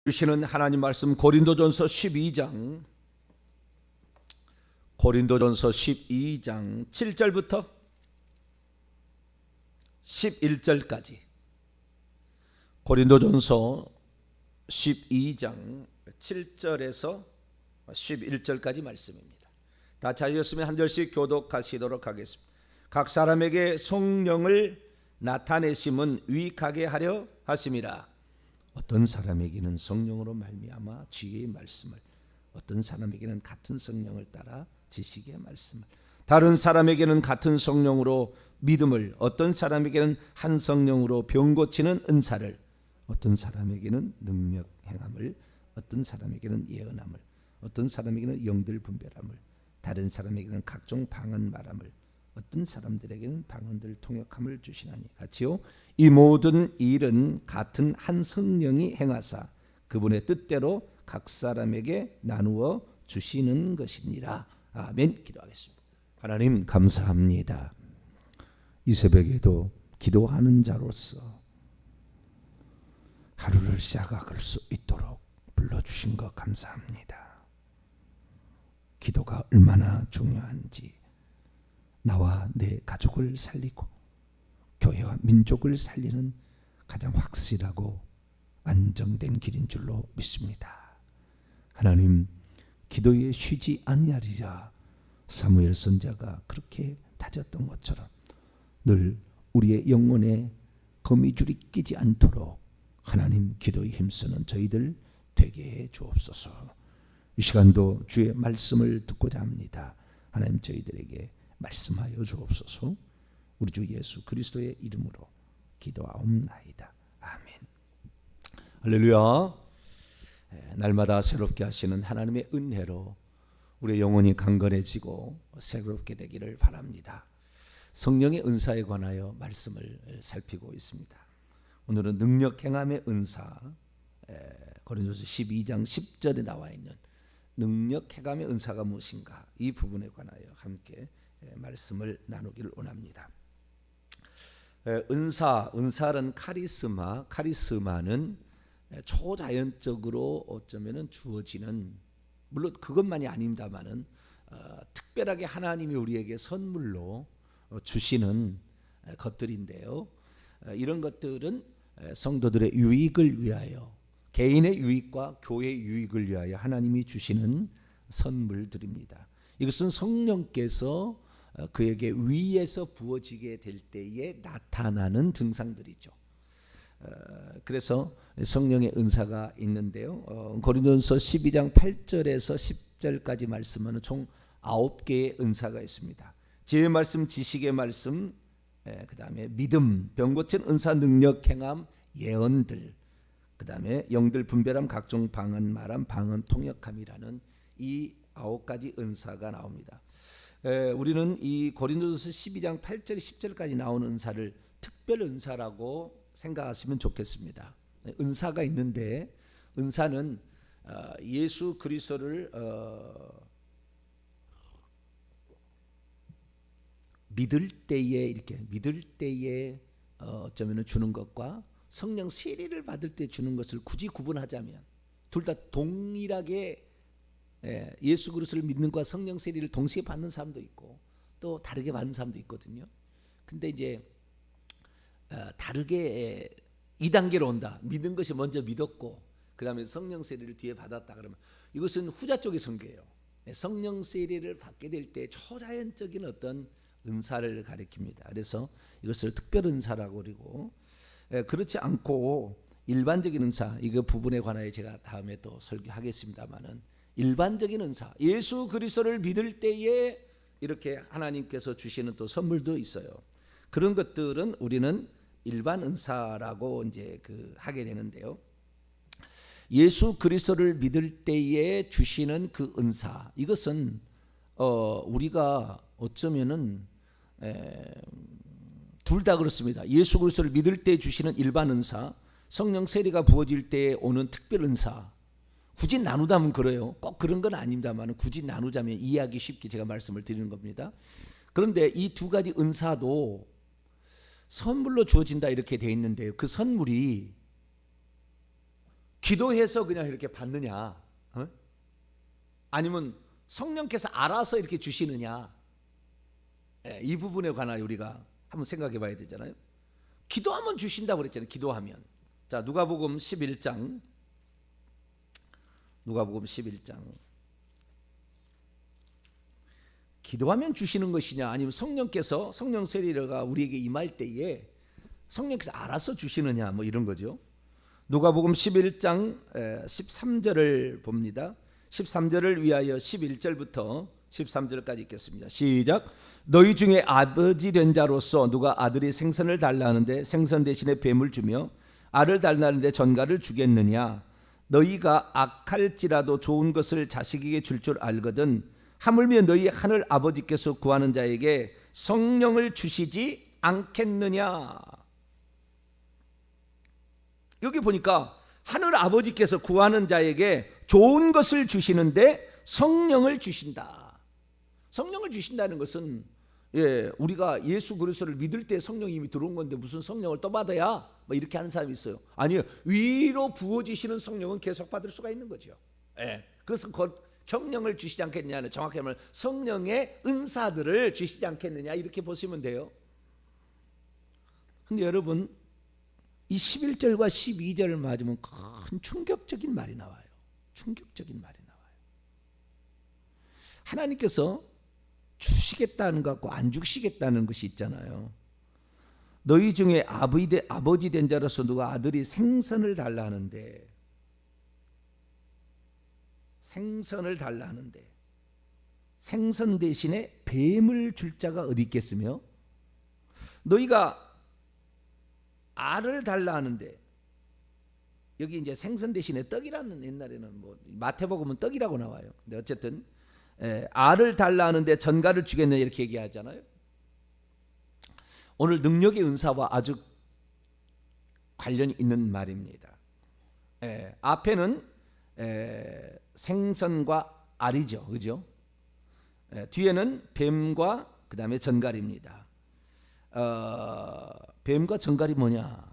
주시는 하나님 말씀 고린도전서 12장 7절부터 11절까지 고린도전서 12장 7절에서 11절까지 말씀입니다. 다 찾으셨으면 한 절씩 교독하시도록 하겠습니다. 각 사람에게 성령을 나타내심은 유익하게 하려 하심이라. 어떤 사람에게는 성령으로 말미암아 지혜의 말씀을, 어떤 사람에게는 같은 성령을 따라 지식의 말씀을, 다른 사람에게는 같은 성령으로 믿음을, 어떤 사람에게는 한 성령으로 병 고치는 은사를, 어떤 사람에게는 능력 행함을, 어떤 사람에게는 예언함을, 어떤 사람에게는 영들 분별함을, 다른 사람에게는 각종 방언 말함을, 어떤 사람들에게는 방언들 통역함을 주시나니 같이요. 이 모든 일은 같은 한 성령이 행하사 그분의 뜻대로 각 사람에게 나누어 주시는 것이니라. 아멘. 기도하겠습니다. 하나님 감사합니다. 이 새벽에도 기도하는 자로서 하루를 시작할 수 있도록 불러주신 것 감사합니다. 기도가 얼마나 중요한지, 나와 내 가족을 살리고 교회와 민족을 살리는 가장 확실하고 안정된 길인 줄로 믿습니다. 하나님, 기도에 쉬지 아니하리라 사무엘 선지자가 그렇게 다졌던 것처럼 늘 우리의 영혼에 거미줄이 끼지 않도록 하나님 기도에 힘쓰는 저희들 되게 해 주옵소서. 이 시간도 주의 말씀을 듣고자 합니다. 하나님, 저희들에게 말씀하여 주옵소서. 우리 주 예수 그리스도의 이름으로 기도하옵나이다. 아멘. 할렐루야. 날마다 새롭게 하시는 하나님의 은혜로 우리의 영혼이 강건해지고 새롭게 되기를 바랍니다. 성령의 은사에 관하여 말씀을 살피고 있습니다. 오늘은 능력 행함의 은사, 고린도서 12장 10절에 나와 있는 능력 행함의 은사가 무엇인가, 이 부분에 관하여 함께 말씀을 나누기를 원합니다. 은사는 카리스마는 초자연적으로 어쩌면은 주어지는, 물론 그것만이 아닙니다만은 특별하게 하나님이 우리에게 선물로 주시는 것들인데요. 이런 것들은 성도들의 유익을 위하여, 개인의 유익과 교회의 유익을 위하여 하나님이 주시는 선물들입니다. 이것은 성령께서 그에게 위에서 부어지게 될 때에 나타나는 증상들이죠. 그래서 성령의 은사가 있는데요. 고린도전서 12장 8절에서 10절까지 말씀은 총 9개의 은사가 있습니다. 지혜의 말씀, 지식의 말씀, 그 다음에 믿음, 병 고친 은사, 능력 행함, 예언들, 그 다음에 영들 분별함, 각종 방언 말함, 방언 통역함이라는 이 9가지 은사가 나옵니다. 우리는 이 고린도전서 12장 8절 10절까지 나오는 은사를 특별 은사라고 생각하시면 좋겠습니다. 은사가 있는데, 은사는 예수 그리스도를 믿을 때에 어쩌면 주는 것과 성령 세례를 받을 때 주는 것을 굳이 구분하자면 둘 다 동일하게 예수 그리스도를 믿는 것과 성령 세례를 동시에 받는 사람도 있고 또 다르게 받는 사람도 있거든요. 근데 이제 다르게 2단계로 온다. 믿은 것이 먼저 믿었고 그 다음에 성령 세례를 뒤에 받았다 그러면 이것은 후자 쪽의 선교예요. 성령 세례를 받게 될 때 초자연적인 어떤 은사를 가리킵니다. 그래서 이것을 특별 은사라고 그러고, 그렇지 않고 일반적인 은사, 이거 부분에 관하여 제가 다음에 또 설교하겠습니다만은, 일반적인 은사, 예수 그리스도를 믿을 때에 이렇게 하나님께서 주시는 또 선물도 있어요. 그런 것들은 우리는 일반 은사라고 이제 하게 되는데요. 예수 그리스도를 믿을 때에 주시는 그 은사, 이것은 우리가 어쩌면은 둘 다 그렇습니다. 예수 그리스도를 믿을 때 주시는 일반 은사, 성령 세례가 부어질 때 오는 특별 은사, 굳이 나누자면 그래요. 꼭 그런 건 아닙니다만 굳이 나누자면 이해하기 쉽게 제가 말씀을 드리는 겁니다. 그런데 이 두 가지 은사도 선물로 주어진다 이렇게 되어 있는데요. 그 선물이 기도해서 그냥 이렇게 받느냐, 아니면 성령께서 알아서 이렇게 주시느냐, 이 부분에 관하여 우리가 한번 생각해 봐야 되잖아요. 기도하면 주신다고 그랬잖아요. 기도하면. 자, 누가복음 11장. 기도하면 주시는 것이냐, 아니면 성령께서, 성령 세례가 우리에게 임할 때에 성령께서 알아서 주시느냐, 뭐 이런 거죠. 누가복음 11장 13절을 봅니다. 13절을 위하여 11절부터 13절까지 읽겠습니다. 시작. 너희 중에 아버지 된 자로서 누가 아들이 생선을 달라 하는데 생선 대신에 뱀을 주며 알을 달라 하는데 전갈을 주겠느냐. 너희가 악할지라도 좋은 것을 자식에게 줄 줄 알거든 하물며 너희 하늘 아버지께서 구하는 자에게 성령을 주시지 않겠느냐. 여기 보니까 하늘 아버지께서 구하는 자에게 좋은 것을 주시는데 성령을 주신다. 성령을 주신다는 것은 우리가 예수 그리스도를 믿을 때 성령이 이미 들어온 건데 무슨 성령을 또 받아야 뭐 이렇게 하는 사람이 있어요. 아니요, 위로 부어지시는 성령은 계속 받을 수가 있는 거죠. 그것은 곧 성령을 주시지 않겠느냐는, 정확히 말하면 성령의 은사들을 주시지 않겠느냐, 이렇게 보시면 돼요. 근데 여러분, 이 11절과 12절을 맞으면 큰 충격적인 말이 나와요. 충격적인 말이 나와요. 하나님께서 주시겠다는 것 같고 안 주시겠다는 것이 있잖아요. 너희 중에 아버지 된 자로서 누가 아들이 생선을 달라 하는데, 생선을 달라 하는데 생선 대신에 뱀을 줄 자가 어디 있겠으며, 너희가 알을 달라 하는데, 여기 이제 생선 대신에 떡이라는, 옛날에는 뭐 마태복음은 떡이라고 나와요. 근데 어쨌든 알을 달라 하는데 전갈을 주겠느냐, 이렇게 얘기하잖아요. 오늘 능력의 은사와 아주 관련이 있는 말입니다. 앞에는 생선과 알이죠, 그죠? 뒤에는 뱀과 그 다음에 전갈입니다. 뱀과 전갈이 뭐냐?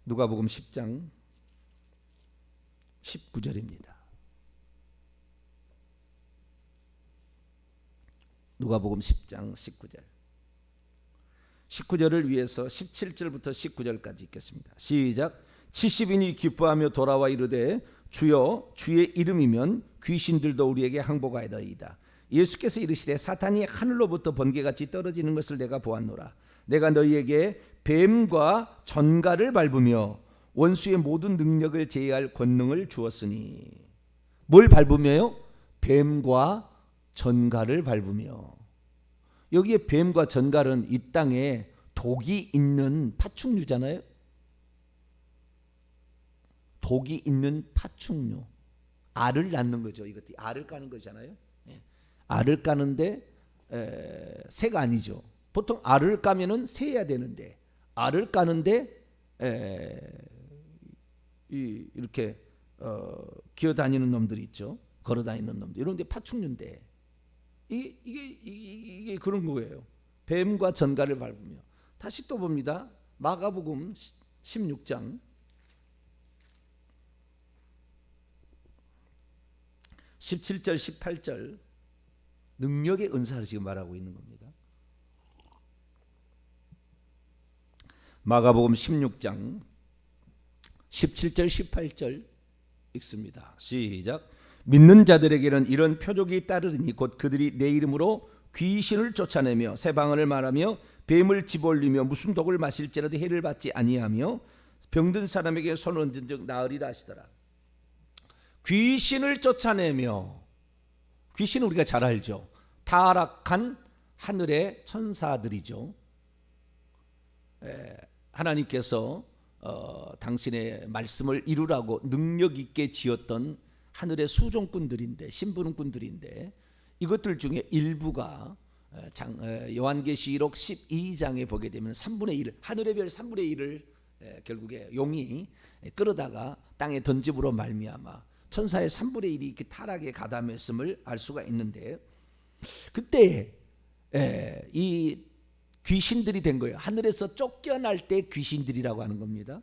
누가복음 10장 19절입니다. 누가복음 10장 19절. 19절을 위해서 17절부터 19절까지 읽겠습니다. 시작. 70인이 기뻐하며 돌아와 이르되 주여, 주의 이름이면 귀신들도 우리에게 항복하이더이다. 예수께서 이르시되 사탄이 하늘로부터 번개같이 떨어지는 것을 내가 보았노라. 내가 너희에게 뱀과 전갈을 밟으며 원수의 모든 능력을 제할 권능을 주었으니. 뭘 밟으며요? 뱀과 전갈을 밟으며. 여기에 뱀과 전갈은 이 땅에 독이 있는 파충류잖아요. 독이 있는 파충류. 알을 낳는 거죠. 이것들이 알을 까는 거잖아요. 알을 까는데 새가 아니죠. 보통 알을 까면은 새야 되는데, 알을 까는데 이렇게 기어다니는 놈들이 있죠. 걸어다니는 놈들, 이런 게 파충류인데 이게 그런 거예요. 뱀과 전갈을 밟으며. 다시 또 봅니다. 마가복음 16장 17절 18절 능력의 은사를 지금 말하고 있는 겁니다. 마가복음 16장 17절 18절 읽습니다. 시작. 믿는 자들에게는 이런 표적이 따르리니 곧 그들이 내 이름으로 귀신을 쫓아내며 새 방언을 말하며 뱀을 집어올리며 무슨 독을 마실지라도 해를 받지 아니하며 병든 사람에게 손을 얹은 즉 나으리라 하시더라. 귀신을 쫓아내며, 귀신은 우리가 잘 알죠. 타락한 하늘의 천사들이죠. 하나님께서 당신의 말씀을 이루라고 능력 있게 지었던 하늘의 수종꾼들인데, 신부름꾼들인데, 이것들 중에 일부가 요한계시록 12장에 보게 되면 3분의 1, 하늘의 별 3분의 1을 결국에 용이 끌어다가 땅에 던짐으로 말미암아 천사의 3분의 1이 이렇게 타락에 가담했음을 알 수가 있는데, 그때 이 귀신들이 된 거예요. 하늘에서 쫓겨날 때 귀신들이라고 하는 겁니다.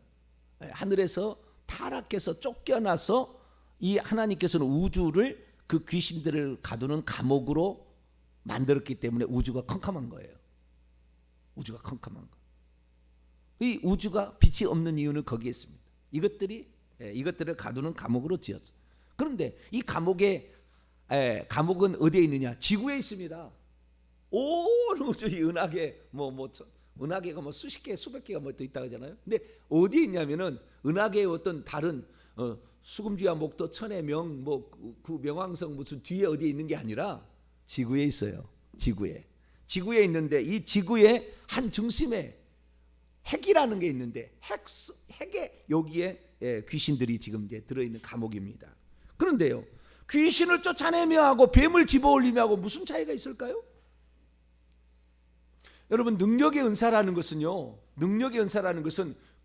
하늘에서 타락해서 쫓겨나서 이 하나님께서는 우주를 그 귀신들을 가두는 감옥으로 만들었기 때문에 우주가 컴컴한 거예요. 우주가 컴컴한 거. 이 우주가 빛이 없는 이유는 거기에 있습니다. 이것들을 가두는 감옥으로 지었어요. 그런데 이 감옥은 어디에 있느냐? 지구에 있습니다. 온 우주 이 은하계 은하계가 수십 개, 수백 개가 또 있다고 하잖아요. 근데 어디에 있냐면은 은하계의 어떤 다른 수금주와 목도, 천의 명, 그 명왕성 무슨 뒤에 어디에 있는 게 아니라 지구에 있어요. 지구에 있는데 이 지구의 한 중심에 핵이라는 게 있는데 핵에 여기에 귀신들이 지금 이제 들어있는 감옥입니다. 그런데요, 귀신을 쫓아내며 하고 뱀을 집어올리며 하고 무슨 차이가 있을까요? 여러분, 능력의 은사라는 것은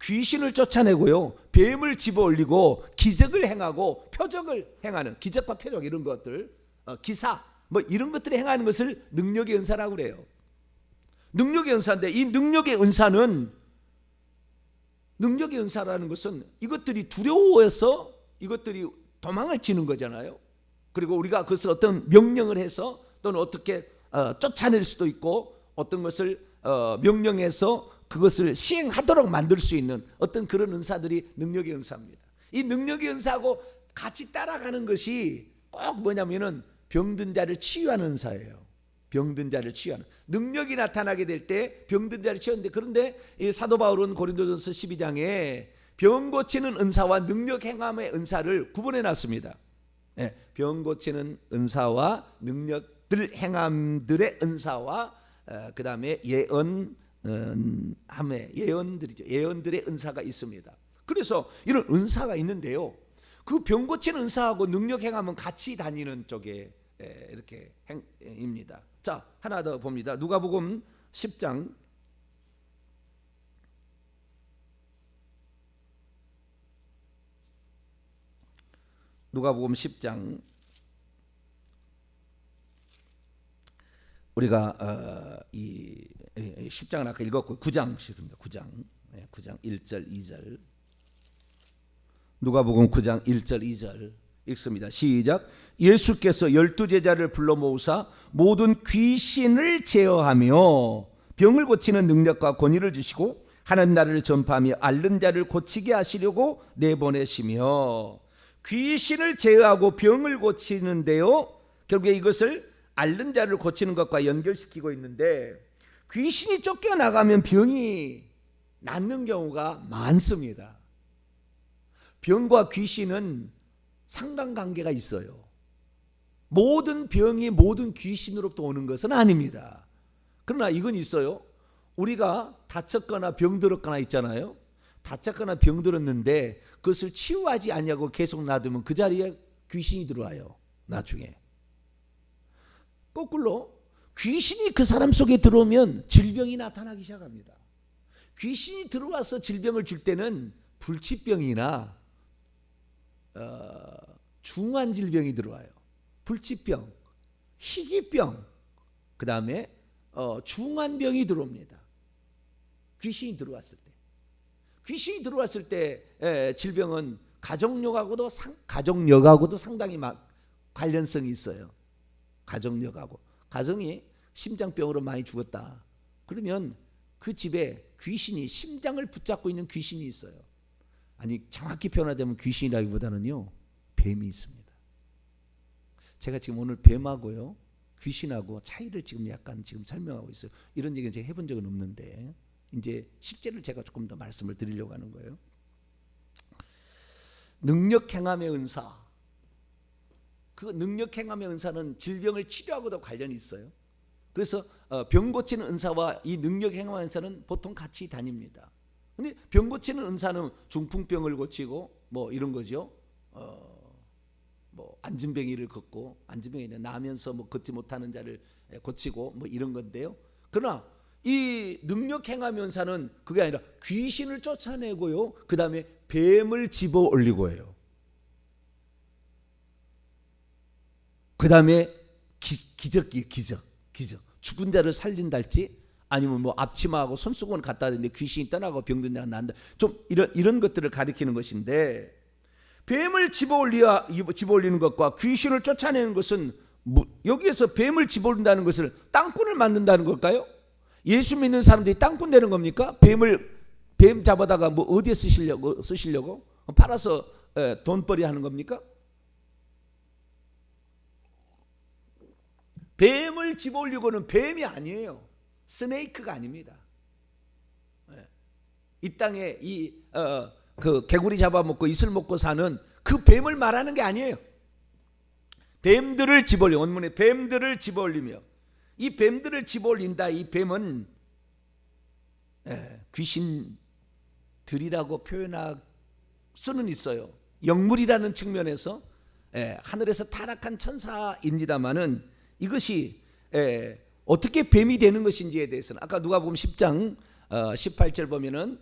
귀신을 쫓아내고요, 뱀을 집어올리고 기적을 행하고 표적을 행하는, 기적과 표적 이런 것들, 기사 이런 것들을 행하는 것을 능력의 은사라고 그래요. 능력의 은사인데 이 능력의 은사라는 것은 이것들이 두려워해서 이것들이 도망을 치는 거잖아요. 그리고 우리가 그것을 어떤 명령을 해서 또는 어떻게 쫓아낼 수도 있고 어떤 것을 명령해서 그것을 시행하도록 만들 수 있는 어떤 그런 은사들이 능력의 은사입니다. 이 능력의 은사하고 같이 따라가는 것이 꼭 뭐냐면은 병든 자를 치유하는 은사예요. 병든 자를 치유하는 능력이 나타나게 될 때 병든 자를 치유하는데, 그런데 이 사도 바울은 고린도전서 12장에 병 고치는 은사와 능력 행함의 은사를 구분해 놨습니다. 병 고치는 은사와 능력들 행함들의 은사와 그 다음에 예언들의 은사가 있습니다. 그래서 이런 은사가 있는데요, 그 병 고치는 은사하고 능력 행함은 같이 다니는 쪽에 이렇게 입니다. 자, 하나 더 봅니다. 누가복음 10장 우리가 이 10장은 아까 읽었고 9장 1절 2절 누가복음 9장 1절 2절 읽습니다. 시작. 예수께서 12제자를 불러 모으사 모든 귀신을 제어하며 병을 고치는 능력과 권위를 주시고 하나님 나라를 전파하며 앓는 자를 고치게 하시려고 내보내시며, 귀신을 제어하고 병을 고치는데요, 결국에 이것을 앓는 자를 고치는 것과 연결시키고 있는데, 귀신이 쫓겨나가면 병이 낫는 경우가 많습니다. 병과 귀신은 상관관계가 있어요. 모든 병이 모든 귀신으로부터 오는 것은 아닙니다. 그러나 이건 있어요. 우리가 다쳤거나 병들었거나 있잖아요. 다쳤거나 병들었는데 그것을 치유하지 않냐고 계속 놔두면 그 자리에 귀신이 들어와요. 나중에 거꾸로 귀신이 그 사람 속에 들어오면 질병이 나타나기 시작합니다. 귀신이 들어와서 질병을 줄 때는 불치병이나 중한 질병이 들어와요. 불치병, 희귀병, 그 다음에 중한병이 들어옵니다. 귀신이 들어왔을 때 질병은 가족력하고도 상당히 관련성이 있어요. 가정이 심장병으로 많이 죽었다. 그러면 그 집에 귀신이, 심장을 붙잡고 있는 귀신이 있어요. 아니, 정확히 표현하자면 귀신이라기보다는요, 뱀이 있습니다. 제가 지금 오늘 뱀하고요, 귀신하고 차이를 지금 약간 설명하고 있어요. 이런 얘기는 제가 해본 적은 없는데 이제 실제로 제가 조금 더 말씀을 드리려고 하는 거예요. 능력 행함의 은사, 그 능력 행함의 은사는 질병을 치료하고도 관련이 있어요. 그래서 병 고치는 은사와 이 능력 행함의 은사는 보통 같이 다닙니다. 근데 병 고치는 은사는 중풍병을 고치고 이런 거죠. 안진뱅이를 걷고, 안진뱅이는 나면서 걷지 못하는 자를 고치고 이런 건데요. 그러나 이 능력 행함의 은사는 그게 아니라 귀신을 쫓아내고요, 그 다음에 뱀을 집어 올리고 해요. 그 다음에 기적, 죽은 자를 살린달지 아니면 뭐 앞치마하고 손수건 갖다 대는데 귀신이 떠나고 병든 데가 난다. 좀 이런 것들을 가리키는 것인데, 뱀을 집어올리는 것과 귀신을 쫓아내는 것은 여기에서 뱀을 집어올린다는 것을 땅꾼을 만든다는 걸까요? 예수 믿는 사람들이 땅꾼 되는 겁니까? 뱀 잡아다가 뭐 어디에 쓰시려고 팔아서 돈벌이 하는 겁니까? 뱀을 집어올리고는 뱀이 아니에요. 스네이크가 아닙니다. 이 땅에 그 개구리 잡아먹고 이슬 먹고 사는 그 뱀을 말하는 게 아니에요. 뱀들을 집어올려, 원문에 뱀들을 집어올리며, 이 뱀들을 집어올린다. 이 뱀은 귀신들이라고 표현할 수는 있어요. 영물이라는 측면에서 하늘에서 타락한 천사입니다마는, 이것이 어떻게 뱀이 되는 것인지에 대해서는 아까 누가복음 10장 18절 보면은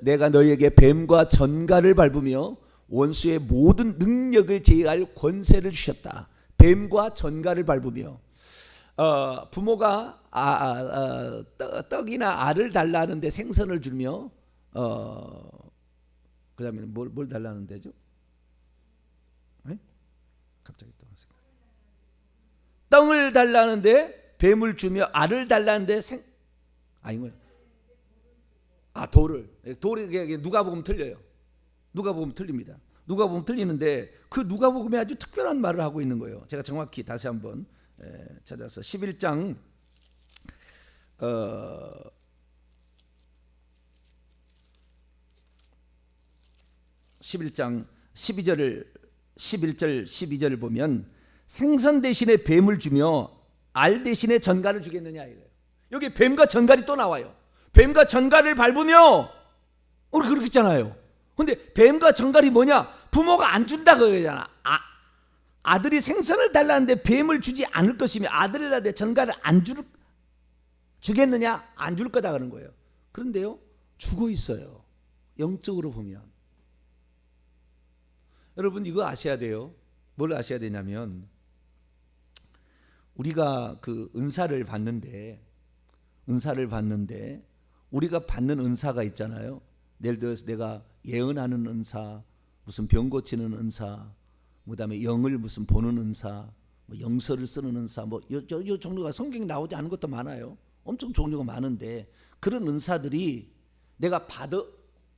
내가 너희에게 뱀과 전갈을 밟으며 원수의 모든 능력을 제어할 권세를 주셨다. 뱀과 전갈을 밟으며, 부모가 떡이나 알을 달라는데 생선을 주며, 그 다음에 뭘 달라는 데죠? 갑자기 또 떡을 달라는데 뱀을 주며, 알을 달라는데 돌을 누가복음 틀려요. 누가복음 틀립니다. 누가복음 틀리는데 그 누가복음에 아주 특별한 말을 하고 있는 거예요. 제가 정확히 다시 한번 찾아서 11장 11절 12절을 보면 생선 대신에 뱀을 주며 알 대신에 전갈을 주겠느냐 이래요. 여기 뱀과 전갈이 또 나와요. 뱀과 전갈을 밟으며, 우리 그렇게 했잖아요. 근데 뱀과 전갈이 뭐냐? 부모가 안 준다 그러잖아. 아들이 생선을 달라는데 뱀을 주지 않을 것이며 아들을 달되 전갈을 안 주겠느냐? 안 줄 거다 그런 거예요. 그런데요, 주고 있어요. 영적으로 보면. 여러분 이거 아셔야 돼요. 뭘 아셔야 되냐면, 우리가 그 은사를 받는데 우리가 받는 은사가 있잖아요. 예를 들어서 내가 예언하는 은사, 무슨 병 고치는 은사, 그다음에 영을 무슨 보는 은사, 뭐 영서를 쓰는 은사, 뭐 요 종류가 성경에 나오지 않은 것도 많아요. 엄청 종류가 많은데, 그런 은사들이 내가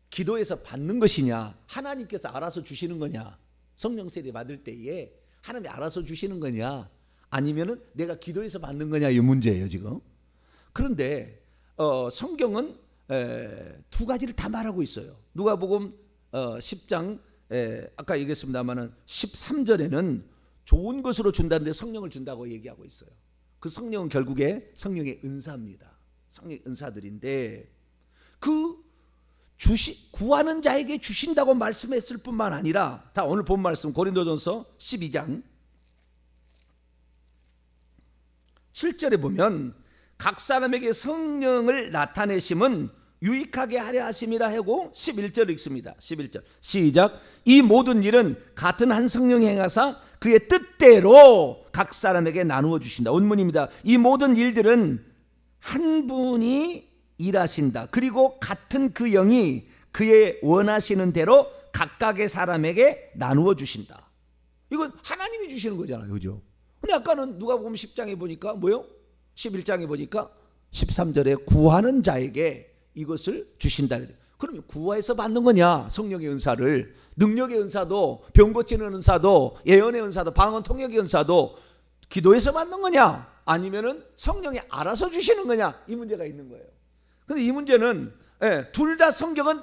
기도해서 받는 것이냐, 하나님께서 알아서 주시는 거냐, 성령 세례 받을 때에 하나님이 알아서 주시는 거냐, 아니면은 내가 기도해서 받는 거냐, 이 문제예요 지금. 그런데 성경은 두 가지를 다 말하고 있어요. 누가복음 10장 아까 얘기했습니다마는 13절에는 좋은 것으로 준다는데 성령을 준다고 얘기하고 있어요. 그 성령은 결국에 성령의 은사입니다. 성령의 은사들인데, 구하는 자에게 주신다고 말씀했을 뿐만 아니라, 다 오늘 본 말씀 고린도전서 12장 7절에 보면 각 사람에게 성령을 나타내심은 유익하게 하려 하심이라 하고 11절 읽습니다. 11절 시작. 이 모든 일은 같은 한 성령이 행하사 그의 뜻대로 각 사람에게 나누어 주신다. 원문입니다. 이 모든 일들은 한 분이 일하신다. 그리고 같은 그 영이 그의 원하시는 대로 각각의 사람에게 나누어 주신다. 이건 하나님이 주시는 거잖아요, 그죠? 근데 아까는 누가복음 10장에 보니까 뭐요? 11장에 보니까 13절에 구하는 자에게 이것을 주신다. 그러면 구하에서 받는 거냐? 성령의 은사를, 능력의 은사도, 병 고치는 은사도, 예언의 은사도, 방언 통역의 은사도 기도에서 받는 거냐? 아니면은 성령이 알아서 주시는 거냐? 이 문제가 있는 거예요. 근데 이 문제는 둘 다 성경은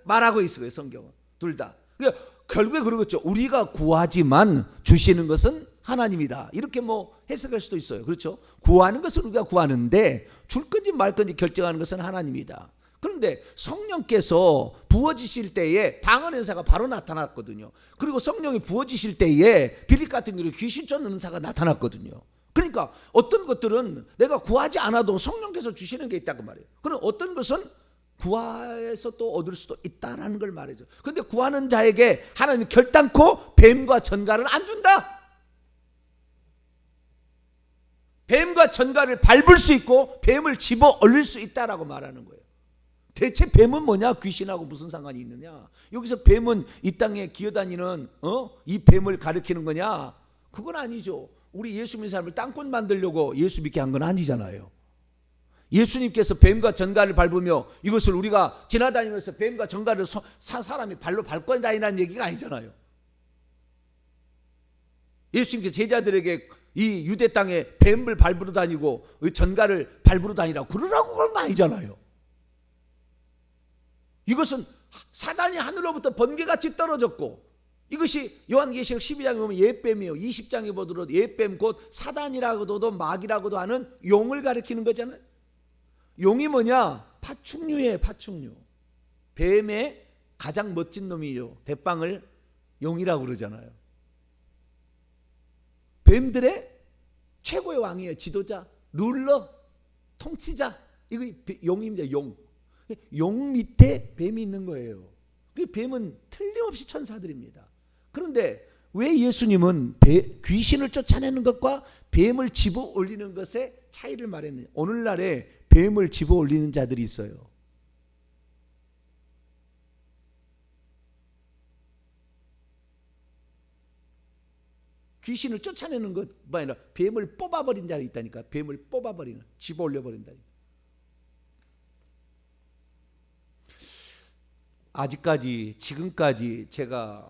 말하고 있어요. 성경은 둘 다. 그러니까 결국에 그러겠죠. 우리가 구하지만 주시는 것은 하나님이다. 이렇게 뭐 해석할 수도 있어요. 그렇죠? 구하는 것은 우리가 구하는데 줄 건지 말 건지 결정하는 것은 하나님이다. 그런데 성령께서 부어지실 때에 방언 은사가 바로 나타났거든요. 그리고 성령이 부어지실 때에 비릿 같은 경우 귀신 쫓는 은사가 나타났거든요. 그러니까 어떤 것들은 내가 구하지 않아도 성령께서 주시는 게 있다고 말해요. 그럼 어떤 것은 구하에서 또 얻을 수도 있다라는 걸 말해줘. 그런데 구하는 자에게 하나님이 결단코 뱀과 전갈을 안 준다. 뱀과 전갈을 밟을 수 있고 뱀을 집어 올릴 수 있다라고 말하는 거예요. 대체 뱀은 뭐냐? 귀신하고 무슨 상관이 있느냐? 여기서 뱀은 이 땅에 기어다니는 이 뱀을 가리키는 거냐? 그건 아니죠. 우리 예수 믿는 사람을 땅꾼 만들려고 예수 믿게 한 건 아니잖아요. 예수님께서 뱀과 전갈을 밟으며 이것을 우리가 지나다니면서 뱀과 전갈을 사람이 발로 밟고 다니는 얘기가 아니잖아요. 예수님께서 제자들에게 이 유대 땅에 뱀을 밟으러 다니고 전갈을 밟으러 다니라고 그러라고 그런 거 아니잖아요. 이것은 사단이 하늘로부터 번개같이 떨어졌고, 이것이 요한계시록 12장에 보면 옛뱀이에요. 20장에 보더라도 옛뱀 곧 사단이라고도 마귀라고도 하는 용을 가리키는 거잖아요. 용이 뭐냐? 파충류예요. 파충류. 뱀의 가장 멋진 놈이죠. 대빵을 용이라고 그러잖아요. 뱀들의 최고의 왕이에요. 지도자, 룰러, 통치자. 이거 용입니다. 용. 용 밑에 뱀이 있는 거예요. 뱀은 틀림없이 천사들입니다. 그런데 왜 예수님은 귀신을 쫓아내는 것과 뱀을 집어 올리는 것의 차이를 말했느냐? 오늘날에 뱀을 집어 올리는 자들이 있어요. 귀신을 쫓아내는 것뿐 아니라 뱀을 뽑아버린 자가 있다니까. 뱀을 뽑아버리는, 집어 올려버린다니까. 아직까지, 지금까지 제가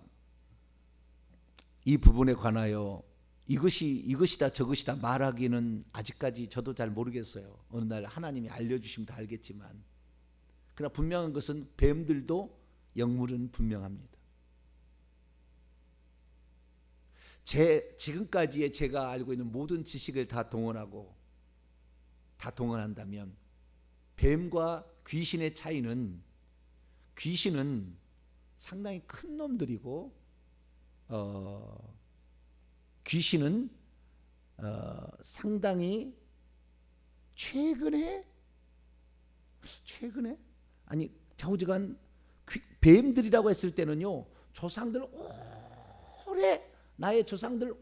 이 부분에 관하여 이것이다 저것이다 말하기는 아직까지 저도 잘 모르겠어요. 어느 날 하나님이 알려주시면 다 알겠지만, 그러나 분명한 것은 뱀들도 영물은 분명합니다. 지금까지의 제가 알고 있는 모든 지식을 다 동원한다면 뱀과 귀신의 차이는, 귀신은 상당히 큰 놈들이고 귀신은 상당히 최근에 아니 좌우지간 뱀들이라고 했을 때는요, 조상들 오래, 나의 조상들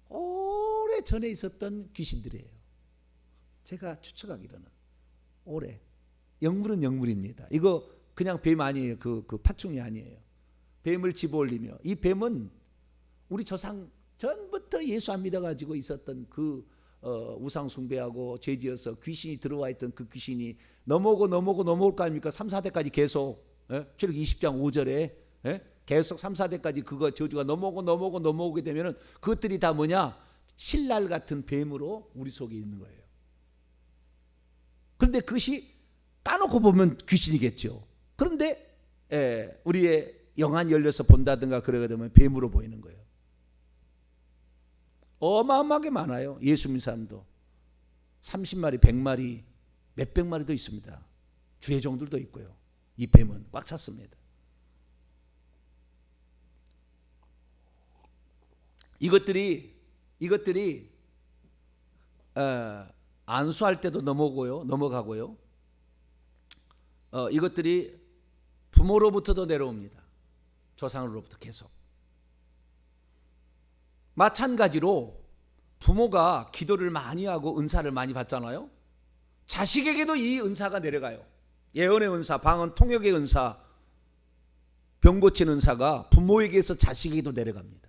오래 전에 있었던 귀신들이에요. 제가 추측하기로는 오래. 영물은 영물입니다. 이거 그냥 뱀 아니에요. 그 파충이 아니에요. 뱀을 집어올리며, 이 뱀은 우리 조상 전부터 예수 안 믿어가지고 있었던 그 우상 숭배하고 죄지어서 귀신이 들어와 있던 그 귀신이 넘어올 거 아닙니까? 3, 4대까지 계속, 출애굽기 20장 5절에 계속 3, 4대까지 그거 저주가 넘어오게 되면은 그것들이 다 뭐냐? 신랄 같은 뱀으로 우리 속에 있는 거예요. 그런데 그것이 까놓고 보면 귀신이겠죠. 그런데 우리의 영안이 열려서 본다든가 그러게 되면 뱀으로 보이는 거예요. 어마어마하게 많아요. 예수 믿는 사람도 30마리, 100마리, 몇백 마리도 있습니다. 주의종들도 있고요. 이 뱀은 꽉 찼습니다. 이것들이 안수할 때도 넘어가고요. 이것들이 부모로부터도 내려옵니다. 조상으로부터 계속. 마찬가지로 부모가 기도를 많이 하고 은사를 많이 받잖아요. 자식에게도 이 은사가 내려가요. 예언의 은사, 방언 통역의 은사, 병 고치는 은사가 부모에게서 자식에게도 내려갑니다.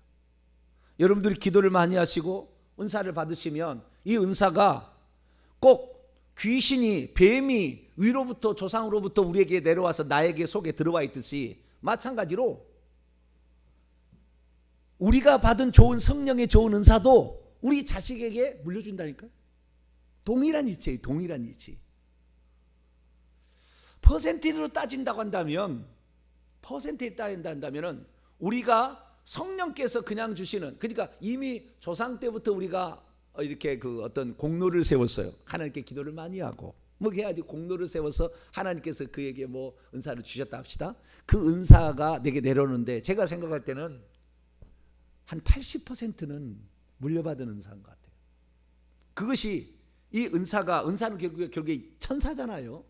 여러분들이 기도를 많이 하시고 은사를 받으시면 이 은사가 꼭 귀신이, 뱀이 위로부터 조상으로부터 우리에게 내려와서 나에게 속에 들어와 있듯이, 마찬가지로 우리가 받은 좋은 성령의 좋은 은사도 우리 자식에게 물려준다니까요. 동일한 이치예요. 동일한 이치. 퍼센티지로 따진다고 한다면, 우리가 성령께서 그냥 주시는, 그러니까 이미 조상 때부터 우리가 이렇게 그 어떤 공로를 세웠어요. 하나님께 기도를 많이 하고 뭐 해야지 공로를 세워서 하나님께서 그에게 뭐 은사를 주셨다 합시다. 그 은사가 내게 내려오는데 제가 생각할 때는 한 80%는 물려받은 은사인 것 같아요. 그것이 이 은사는 결국에 천사잖아요.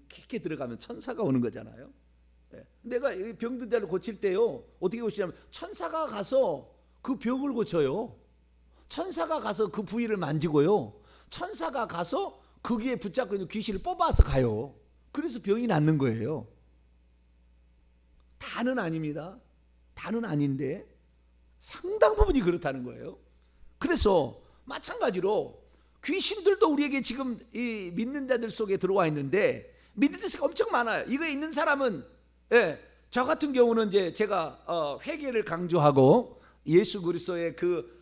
깊게 들어가면 천사가 오는 거잖아요. 내가 병든 자를 고칠 때요, 어떻게 고치냐면 천사가 가서 그 병을 고쳐요. 천사가 가서 그 부위를 만지고요, 천사가 가서 거기에 붙잡고 있는 귀신을 뽑아서 가요. 그래서 병이 낫는 거예요. 다는 아닙니다. 다는 아닌데 상당 부분이 그렇다는 거예요. 그래서 마찬가지로 귀신들도 우리에게 지금 이 믿는 자들 속에 들어와 있는데, 믿는 자가 엄청 많아요. 이거에 있는 사람은, 저 같은 경우는 이제 제가 회개를 강조하고 예수 그리스도의 그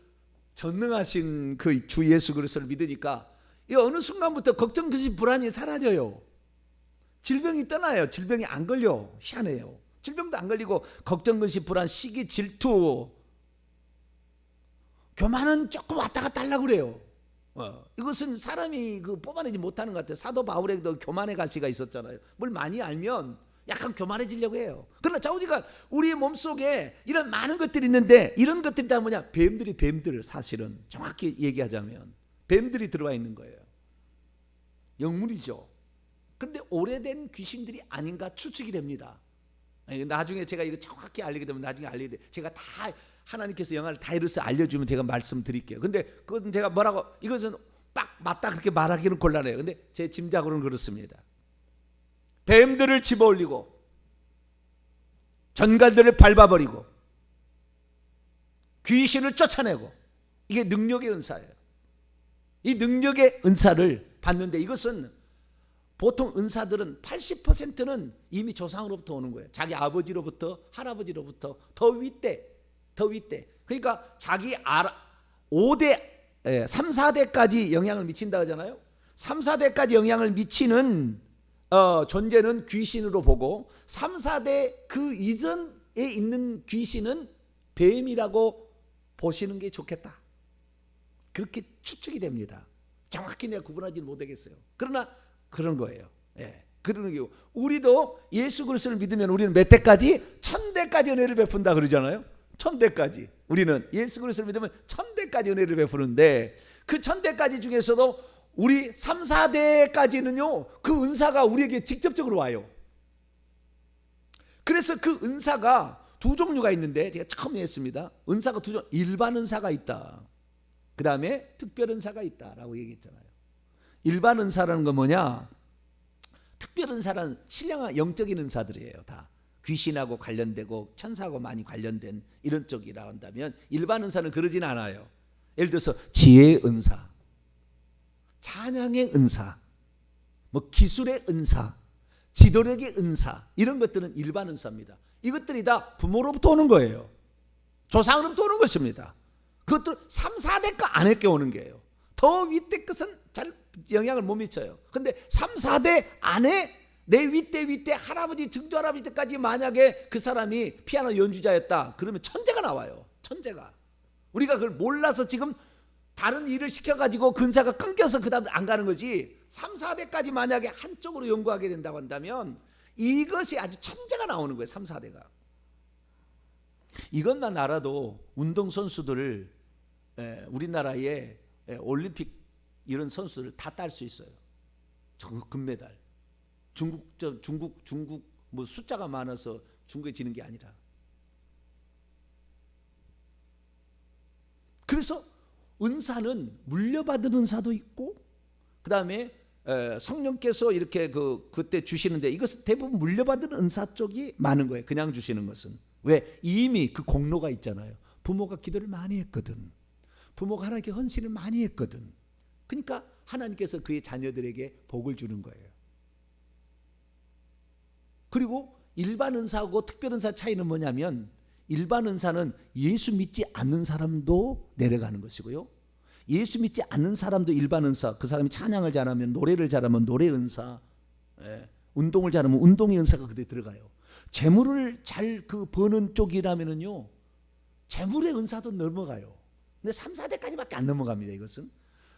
전능하신 그 주 예수 그리스도를 믿으니까 이 어느 순간부터 걱정, 근심, 불안이 사라져요. 질병이 떠나요. 질병이 안 걸려. 희한해요. 질병도 안 걸리고 걱정, 근심, 불안, 시기, 질투, 교만은 조금 왔다 갔다 하려고 그래요. 이것은 사람이 그 뽑아내지 못하는 것 같아요. 사도 바울에게도 교만의 가시가 있었잖아요. 뭘 많이 알면 약간 교만해지려고 해요. 그러나 자우지가 우리의 몸속에 이런 많은 것들이 있는데, 이런 것들이 다 뭐냐? 뱀들, 사실은 정확히 얘기하자면 뱀들이 들어와 있는 거예요. 영물이죠. 그런데 오래된 귀신들이 아닌가 추측이 됩니다. 나중에 제가 이거 정확히 알리게 되면 나중에 알리게 돼. 제가 다 하나님께서 영화를 다 이뤄서 알려주면 제가 말씀드릴게요. 근데 그건 제가 뭐라고, 이것은 딱 맞다 그렇게 말하기는 곤란해요. 근데 제 짐작으로는 그렇습니다. 뱀들을 집어올리고 전갈들을 밟아버리고 귀신을 쫓아내고, 이게 능력의 은사예요. 이 능력의 은사를 받는데, 이것은 보통 은사들은 80%는 이미 조상으로부터 오는 거예요. 자기 아버지로부터, 할아버지로부터, 더 윗대. 그러니까 자기 5대, 3, 4대까지 영향을 미친다 하잖아요. 3, 4대까지 영향을 미치는 존재는 귀신으로 보고, 3, 4대 그 이전에 있는 귀신은 뱀이라고 보시는 게 좋겠다. 그렇게 추측이 됩니다. 정확히 내가 구분하지는 못하겠어요. 그러나 그런 거예요. 그러는 게, 우리도 예수 그리스도를 믿으면 우리는 몇 대까지? 1000대까지 은혜를 베푼다 그러잖아요. 1000대까지. 우리는 예수 그리스도를 믿으면 1000대까지 은혜를 베푸는데, 그 1000대까지 중에서도 우리 3, 4대까지는요 그 은사가 우리에게 직접적으로 와요. 그래서 그 은사가 두 종류가 있는데, 제가 처음 했습니다. 은사가 두 종류, 일반 은사가 있다, 그 다음에 특별 은사가 있다라고 얘기했잖아요. 일반 은사라는 건 뭐냐? 특별 은사는 신령한 영적인 은사들이에요. 다 귀신하고 관련되고 천사하고 많이 관련된 이런 쪽이라 한다면, 일반 은사는 그러진 않아요. 예를 들어서 지혜의 은사, 찬양의 은사, 뭐 기술의 은사, 지도력의 은사, 이런 것들은 일반 은사입니다. 이것들이 다 부모로부터 오는 거예요. 조상으로부터 오는 것입니다. 그것들 3, 4대 거 안에 오는 거예요. 더 윗대 것은 잘 영향을 못 미쳐요. 근데 3, 4대 안에 내 윗대 할아버지, 증조할아버지 때까지 만약에 그 사람이 피아노 연주자였다, 그러면 천재가 나와요. 천재가. 우리가 그걸 몰라서 지금 다른 일을 시켜가지고 근사가 끊겨서 그 다음 안 가는 거지. 3, 4대까지 만약에 한쪽으로 연구하게 된다고 한다면 이것이 아주 천재가 나오는 거예요. 3, 4대가. 이것만 알아도 운동선수들을, 우리나라의 올림픽 이런 선수들 다 딸 수 있어요. 금메달. 중국 뭐 숫자가 많아서 중국에 지는 게 아니라. 그래서 은사는 물려받은 은사도 있고, 그 다음에 성령께서 이렇게 그때 주시는데, 이것은 대부분 물려받은 은사 쪽이 많은 거예요. 그냥 주시는 것은. 왜? 이미 그 공로가 있잖아요. 부모가 기도를 많이 했거든. 부모가 하나님께 헌신을 많이 했거든. 그러니까 하나님께서 그의 자녀들에게 복을 주는 거예요. 그리고 일반 은사하고 특별 은사 차이는 뭐냐면, 일반 은사는 예수 믿지 않는 사람도 내려가는 것이고요, 예수 믿지 않는 사람도 일반 은사, 그 사람이 찬양을 잘하면, 노래를 잘하면 노래 은사, 운동을 잘하면 운동의 은사가 그때 들어가요. 재물을 잘 버는 쪽이라면은요, 재물의 은사도 넘어가요. 근데 3, 4대까지밖에 안 넘어갑니다. 이것은.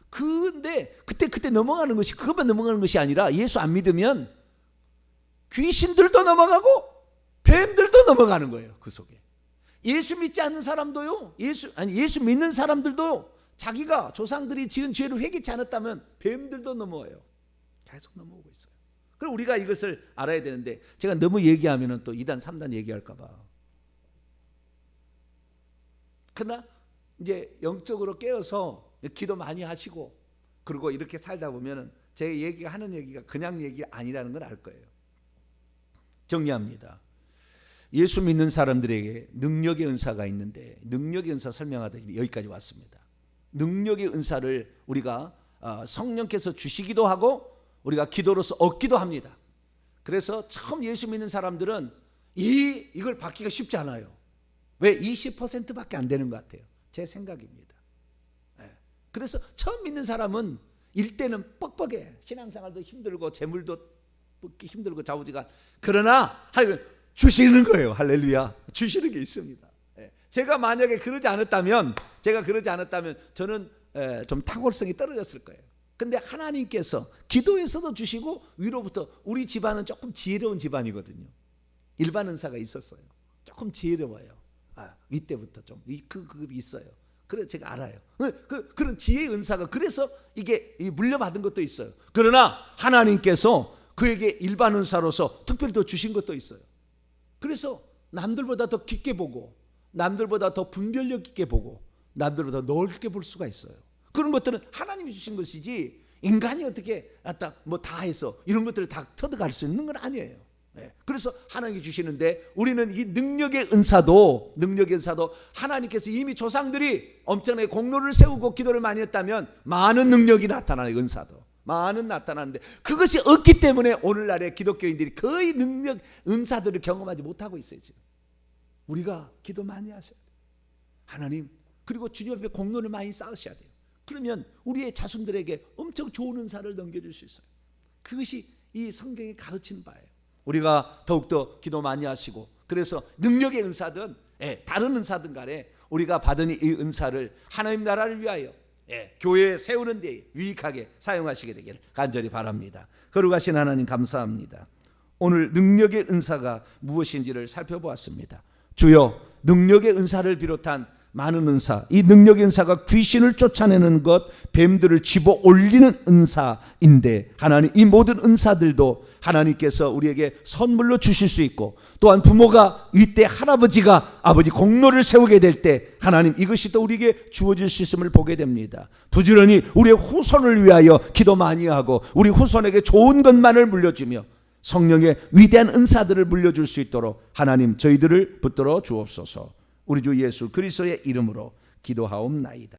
근데 그때 넘어가는 것이, 그것만 넘어가는 것이 아니라, 예수 안 믿으면 귀신들도 넘어가고 뱀들도 넘어가는 거예요. 그 속에. 예수 믿지 않는 사람도요, 예수 믿는 사람들도 자기가 조상들이 지은 죄를 회개치 않았다면 뱀들도 넘어와요. 계속 넘어오고 있어요. 그럼 우리가 이것을 알아야 되는데, 제가 너무 얘기하면 또 2단 3단 얘기할까 봐. 그러나 이제 영적으로 깨어서 기도 많이 하시고 그리고 이렇게 살다 보면은 제 얘기가 하는 얘기가 그냥 얘기 아니라는 걸 알 거예요. 정리합니다. 예수 믿는 사람들에게 능력의 은사가 있는데 능력의 은사 설명하다 여기까지 왔습니다. 능력의 은사를 우리가 성령께서 주시기도 하고 우리가 기도로서 얻기도 합니다. 그래서 처음 예수 믿는 사람들은 이걸 받기가 쉽지 않아요. 왜? 20%밖에 안 되는 것 같아요. 제 생각입니다. 그래서 처음 믿는 사람은 일때는 뻑뻑해. 신앙생활도 힘들고 재물도 뽑기 힘들고 좌우지간. 그러나 주시는 거예요. 할렐루야. 주시는 게 있습니다. 제가 만약에 그러지 않았다면 저는 좀 탁월성이 떨어졌을 거예요. 근데 하나님께서 기도에서도 주시고 위로부터 우리 집안은 조금 지혜로운 집안이거든요. 일반 은사가 있었어요. 조금 지혜로워요. 이때부터 좀 그 급이 있어요. 그래서 제가 알아요. 그런 지혜의 은사가 그래서 이게 물려받은 것도 있어요. 그러나 하나님께서 그에게 일반 은사로서 특별히 더 주신 것도 있어요. 그래서 남들보다 더 깊게 보고 남들보다 더 분별력 있게 보고 남들보다 넓게 볼 수가 있어요. 그런 것들은 하나님이 주신 것이지 인간이 어떻게 뭐 다 해서 이런 것들을 다 터득할 수 있는 건 아니에요. 그래서 하나님이 주시는데 우리는 이 능력의 은사도 하나님께서 이미 조상들이 엄청나게 공로를 세우고 기도를 많이 했다면 많은 능력이 나타나는 은사도 많은 나타나는데 그것이 없기 때문에 오늘날의 기독교인들이 거의 능력 은사들을 경험하지 못하고 있어요. 지금 우리가 기도 많이 하셔야 돼요. 하나님 그리고 주님 앞에 공로를 많이 쌓으셔야 돼요. 그러면 우리의 자손들에게 엄청 좋은 은사를 넘겨줄 수 있어요. 그것이 이 성경이 가르치는 바예요. 우리가 더욱더 기도 많이 하시고 그래서 능력의 은사든 다른 은사든 간에 우리가 받은 이 은사를 하나님 나라를 위하여 교회에 세우는 데 유익하게 사용하시게 되기를 간절히 바랍니다. 거룩하신 하나님 감사합니다. 오늘 능력의 은사가 무엇인지를 살펴보았습니다. 주여 능력의 은사를 비롯한 많은 은사, 이 능력의 은사가 귀신을 쫓아내는 것, 뱀들을 집어 올리는 은사인데 하나님 이 모든 은사들도 하나님께서 우리에게 선물로 주실 수 있고 또한 부모가 이때 할아버지가 아버지 공로를 세우게 될 때 하나님 이것이 또 우리에게 주어질 수 있음을 보게 됩니다. 부지런히 우리의 후손을 위하여 기도 많이 하고 우리 후손에게 좋은 것만을 물려주며 성령의 위대한 은사들을 물려줄 수 있도록 하나님 저희들을 붙들어 주옵소서. 우리 주 예수 그리스도의 이름으로 기도하옵나이다.